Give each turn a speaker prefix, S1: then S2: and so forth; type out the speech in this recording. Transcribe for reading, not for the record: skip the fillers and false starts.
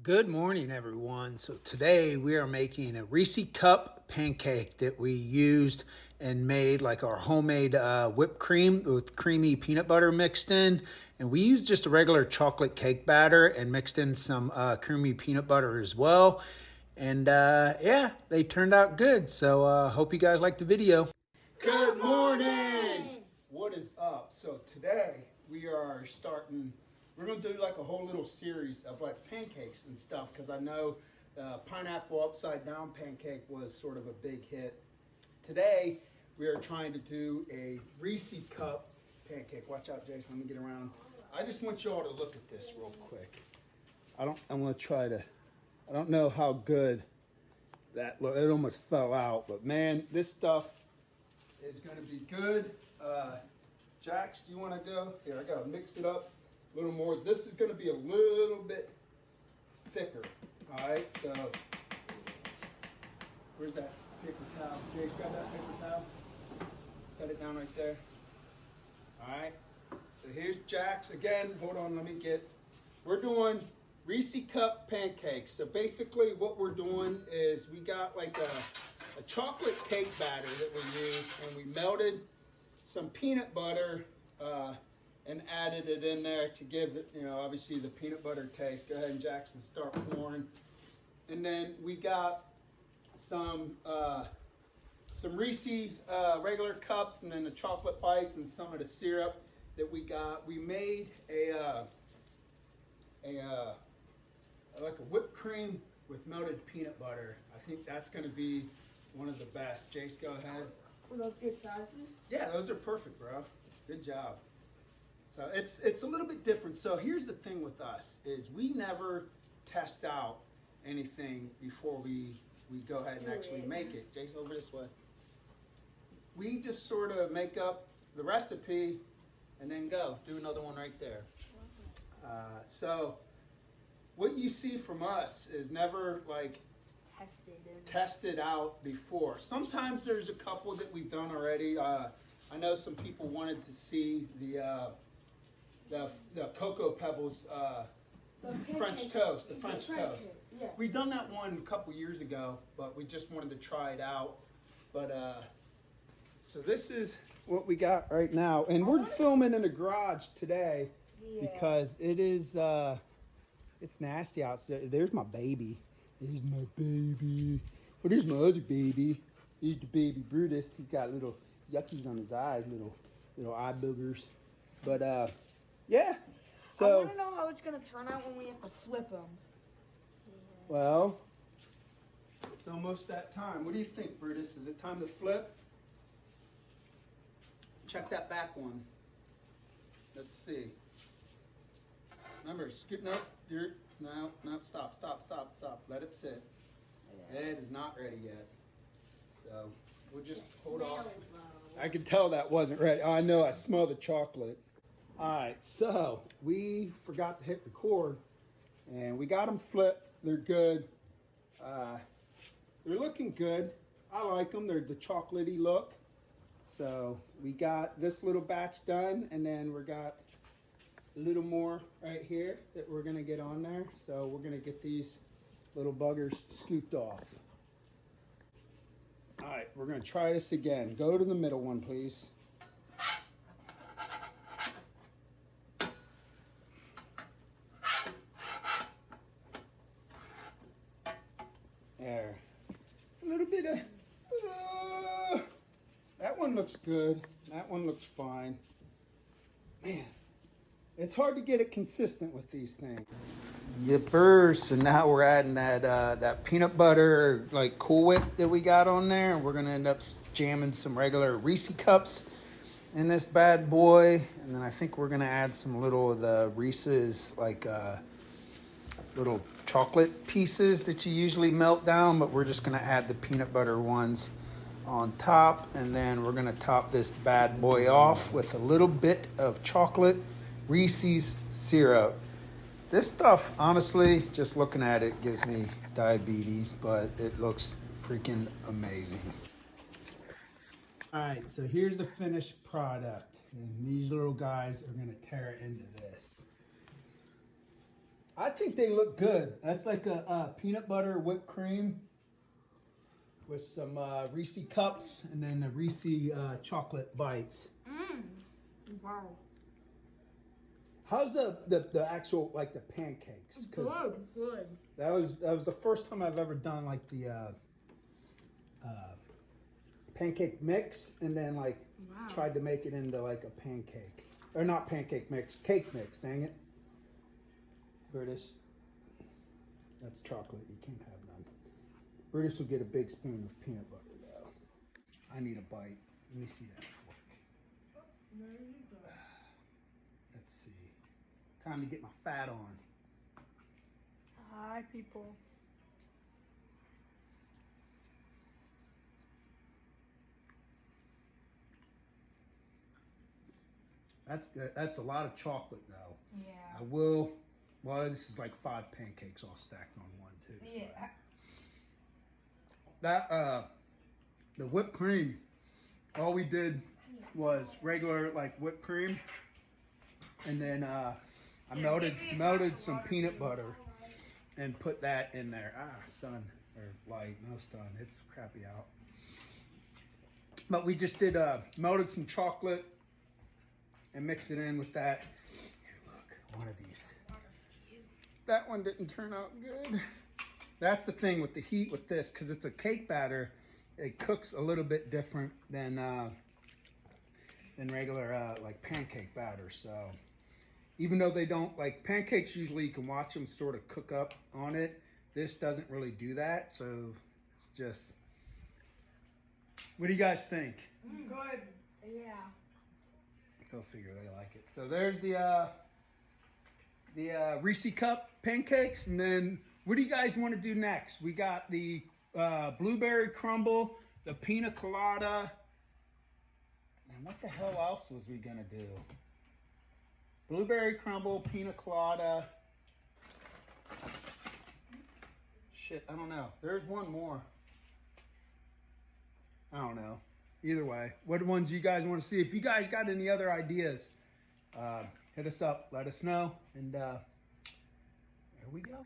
S1: Good morning, everyone. So today we are making a Reese cup pancake that we used and made like our homemade whipped cream with creamy peanut butter mixed in. And we used just a regular chocolate cake batter and mixed in some creamy peanut butter as well. And yeah, they turned out good. So hope you guys liked the video. Good morning! What is up? So today we are starting, we're going to do like a whole little series of like pancakes and stuff because I know pineapple upside down pancake was sort of a big hit. Today we are trying to do a Reese cup pancake. Watch out, Jason, let me get around. I just want you all to look at this real quick. I'm going to try to, I don't know how good that look, it almost fell out, but man, this stuff is going to be good. Jax, do you want to go? Here, I got to mix it up a little more. This is going to be a little bit thicker. All right, so where's that paper towel? Jake, grab that paper towel. Set it down right there. All right, so here's Jax. Again, hold on, we're doing Reese cup pancakes. So basically what we're doing is we got like a chocolate cake batter that we used, and we melted some peanut butter and added it in there to give it, obviously the peanut butter taste. Go ahead and Jackson start pouring. And then we got some Reese regular cups, and then the chocolate bites and some of the syrup that we got. We made like a whipped cream with melted peanut butter. I think that's going to be one of the best. Jace, go ahead.
S2: Were those good sizes?
S1: Yeah, those are perfect, bro. Good job. So it's a little bit different. So here's the thing with us is we never test out anything before we go ahead and actually make it. Jace, over this way. We just sort of make up the recipe and then go. Do another one right there. So what you see from us is never like tested out before. Sometimes there's a couple that we've done already. I know some people wanted to see the Cocoa Pebbles French toast, the French toast.
S2: Yeah.
S1: We done that one a couple years ago, but we just wanted to try it out. But so this is what we got right now, and we're filming in the garage today because it is it's nasty outside. There's my baby. There's my baby. Well, there's my other baby. Here's the baby Brutus. He's got little yuckies on his eyes, little eye boogers. But yeah. So
S2: I want to know how it's gonna turn out when we have to flip them.
S1: Well, it's almost that time. What do you think, Brutus? Is it time to flip? Check that back one. Let's see. Remember, scoop. No, stop. Let it sit.
S2: Yeah.
S1: It is not ready yet. So we'll just hold off. I could tell that wasn't ready. Oh, I know, I smell the chocolate. All right, so we forgot to hit record, and we got them flipped. They're good. They're looking good. I like them. They're the chocolatey look. So we got this little batch done, and then we got a little more right here that we're gonna get on there. So we're gonna get these little buggers scooped off. All right, we're gonna try this again. Go to the middle one, please. There. A little bit of, that one looks good. That one looks fine. Man. It's hard to get it consistent with these things. Yipper, so now we're adding that peanut butter like Cool Whip that we got on there. And we're gonna end up jamming some regular Reese cups in this bad boy. And then I think we're gonna add some little of the Reese's like little chocolate pieces that you usually melt down, but we're just gonna add the peanut butter ones on top. And then we're gonna top this bad boy off with a little bit of chocolate Reese's syrup. This stuff, honestly, just looking at it gives me diabetes, but it looks freaking amazing. All right, so here's the finished product. And these little guys are gonna tear into this. I think they look good. That's like a peanut butter whipped cream with some Reese cups and then the Reese chocolate bites.
S2: Wow.
S1: How's the actual like the pancakes?
S2: Good.
S1: That was the first time I've ever done like the pancake mix and then like tried to make it into like a pancake or not pancake mix, cake mix. Dang it, Brutus. That's chocolate. You can't have none. Brutus will get a big spoon of peanut butter though. I need a bite. Let me see that fork.
S2: There you go.
S1: Let's see. Time to get my fat on.
S2: Hi, people.
S1: That's good. That's a lot of chocolate though.
S2: Yeah.
S1: I will. Well, this is like 5 pancakes all stacked on one too. So.
S2: Yeah.
S1: That the whipped cream. All we did was regular like whipped cream, and then I melted some peanut butter and put that in there. Ah, sun or light, no sun. It's crappy out. But we just did melted some chocolate and mixed it in with that. Here, look, one of these. That one didn't turn out good. That's the thing with the heat with this, because it's a cake batter. It cooks a little bit different than regular like pancake batter. So even though they don't like pancakes, usually you can watch them sort of cook up on it. This doesn't really do that. So it's just. What do you guys think?
S2: Good. Yeah.
S1: Go figure, they like it. So there's the Reese cup pancakes, and then what do you guys want to do next? We got the blueberry crumble, the pina colada, and what the hell else was we gonna do? Blueberry crumble, pina colada. Shit, I don't know. There's one more. I don't know. Either way, what ones you guys want to see? If you guys got any other ideas, hit us up, let us know, and there we go.